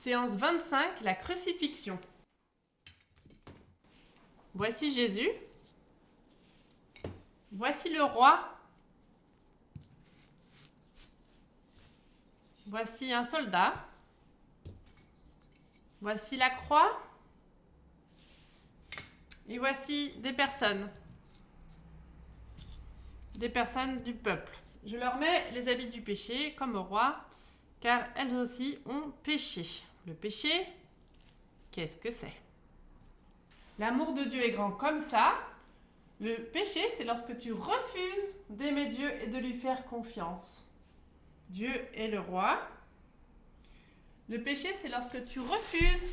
Séance 25, la crucifixion. Voici Jésus. Voici le roi. Voici un soldat. Voici la croix. Et voici des personnes. Des personnes du peuple. Je leur mets les habits du péché comme au roi, car elles aussi ont péché. Le péché, qu'est-ce que c'est? L'amour de Dieu est grand comme ça. Le péché, c'est lorsque tu refuses d'aimer Dieu et de lui faire confiance. Dieu est le roi. Le péché, c'est lorsque tu refuses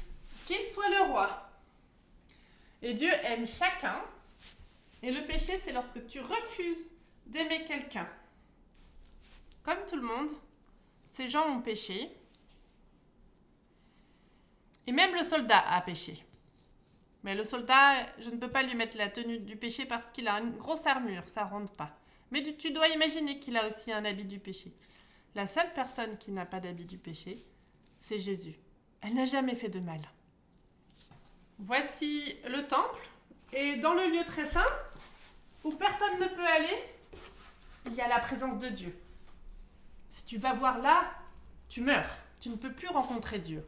qu'il soit le roi. Et Dieu aime chacun. Et le péché, c'est lorsque tu refuses d'aimer quelqu'un. Comme tout le monde, ces gens ont péché. Et même le soldat a péché. Mais le soldat, je ne peux pas lui mettre la tenue du péché parce qu'il a une grosse armure, ça ne rentre pas. Mais tu dois imaginer qu'il a aussi un habit du péché. La seule personne qui n'a pas d'habit du péché, c'est Jésus. Elle n'a jamais fait de mal. Voici le temple. Et dans le lieu très saint, où personne ne peut aller, il y a la présence de Dieu. Si tu vas voir là, tu meurs. Tu ne peux plus rencontrer Dieu.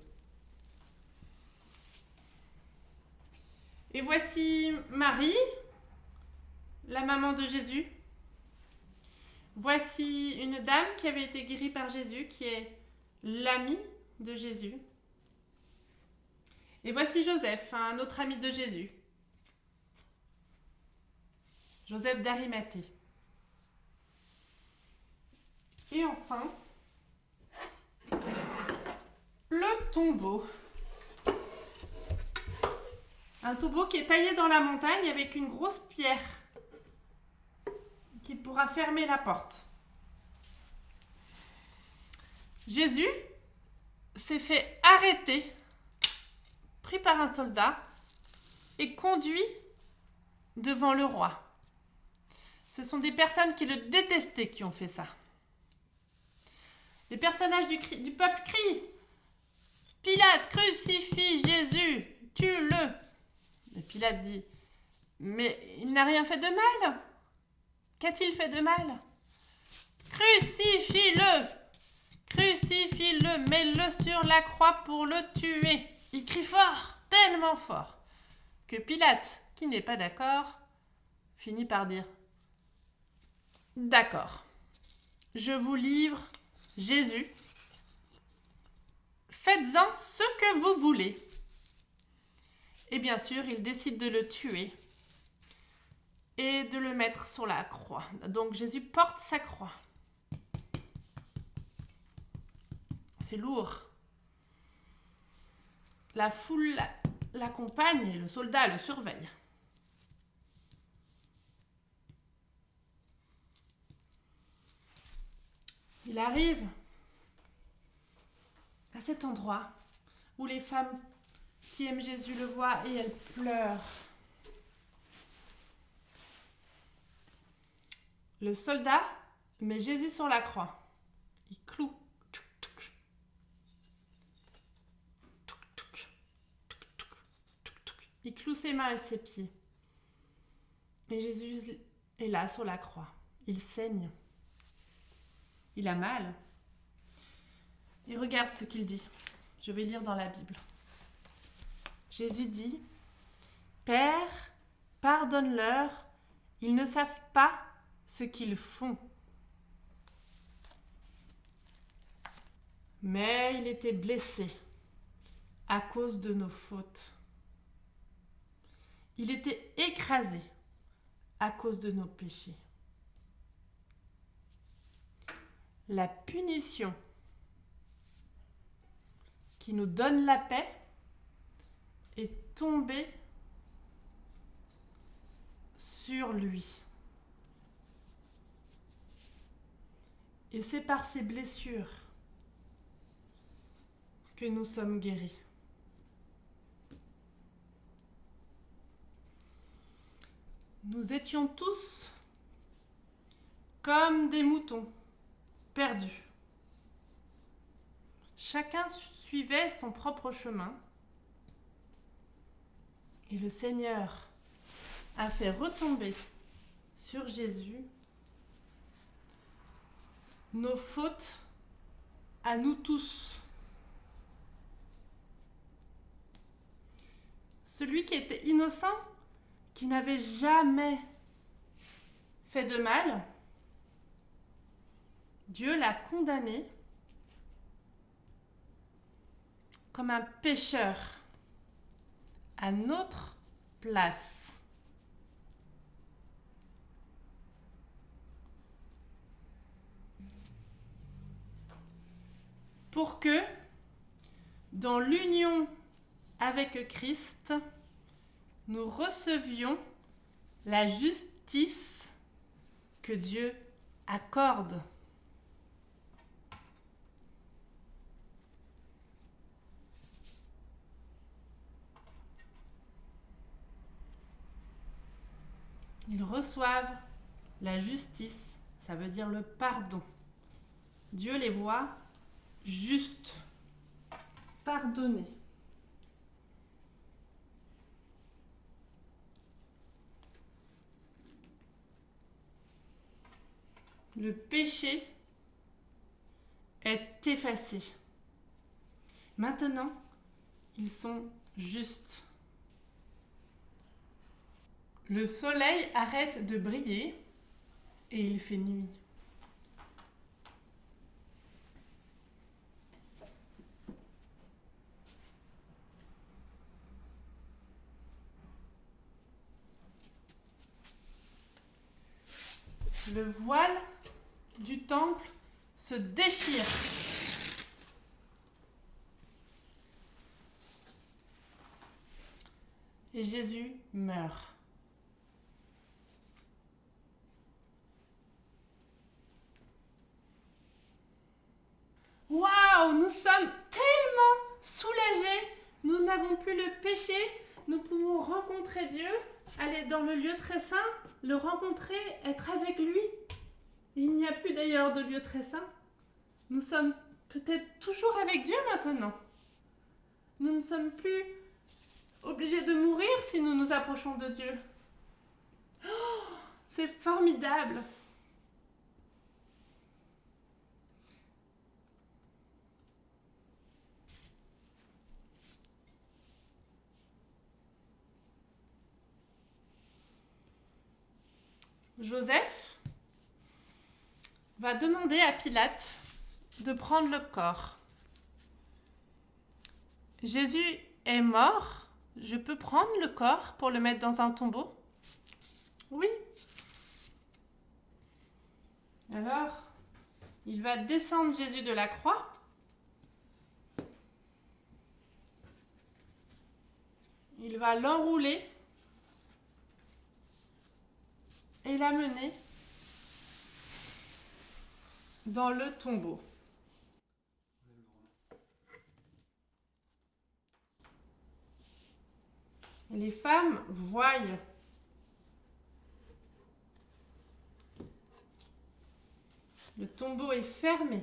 Et voici Marie, la maman de Jésus. Voici une dame qui avait été guérie par Jésus, qui est l'amie de Jésus. Et voici Joseph, un autre ami de Jésus. Joseph d'Arimathée. Et enfin, le tombeau. Un tombeau qui est taillé dans la montagne avec une grosse pierre qui pourra fermer la porte. Jésus s'est fait arrêter, pris par un soldat et conduit devant le roi. Ce sont des personnes qui le détestaient qui ont fait ça. Les personnages du peuple crient « Pilate, crucifie Jésus, tue-le !» Et Pilate dit « Mais il n'a rien fait de mal. Qu'a-t-il fait de mal? Crucifie-le! Crucifie-le, mets-le sur la croix pour le tuer !» Il crie fort, tellement fort, que Pilate, qui n'est pas d'accord, finit par dire « D'accord, je vous livre Jésus. Faites-en ce que vous voulez. » Et bien sûr, il décide de le tuer et de le mettre sur la croix. Donc Jésus porte sa croix. C'est lourd. La foule l'accompagne et le soldat le surveille. Il arrive à cet endroit où les femmes qui aiment Jésus le voient et elles pleurent. Le soldat met Jésus sur la croix. Il cloue. Il cloue ses mains et ses pieds. Et Jésus est là sur la croix. Il saigne. Il a mal. Et regarde ce qu'il dit. Je vais lire dans la Bible. Jésus dit « Père, pardonne-leur, ils ne savent pas ce qu'ils font. » Mais il était blessé à cause de nos fautes. Il était écrasé à cause de nos péchés. La punition qui nous donne la paix est tombée sur lui. Et c'est par ces blessures que nous sommes guéris. Nous étions tous comme des moutons perdus. Chacun suivait son propre chemin. Et le Seigneur a fait retomber sur Jésus nos fautes à nous tous. Celui qui était innocent, qui n'avait jamais fait de mal, Dieu l'a condamné comme un pécheur à notre place. Pour que, dans l'union avec Christ, nous recevions la justice que Dieu accorde. Ils reçoivent la justice, ça veut dire le pardon. Dieu les voit justes, pardonnés. Le péché est effacé. Maintenant, ils sont justes. Le soleil arrête de briller et il fait nuit. Le voile du temple se déchire. Et Jésus meurt. Waouh, nous sommes tellement soulagés. Nous n'avons plus le péché. Nous pouvons rencontrer Dieu, aller dans le lieu très saint, le rencontrer, être avec lui. Il n'y a plus d'ailleurs de lieu très saint. Nous sommes peut-être toujours avec Dieu maintenant. Nous ne sommes plus obligés de mourir si nous nous approchons de Dieu. Oh, c'est formidable. Joseph va demander à Pilate de prendre le corps. Jésus est mort. Je peux prendre le corps pour le mettre dans un tombeau? Oui. Alors, il va descendre Jésus de la croix. Il va l'enrouler et l'amener dans le tombeau. Les femmes voient le tombeau est fermé.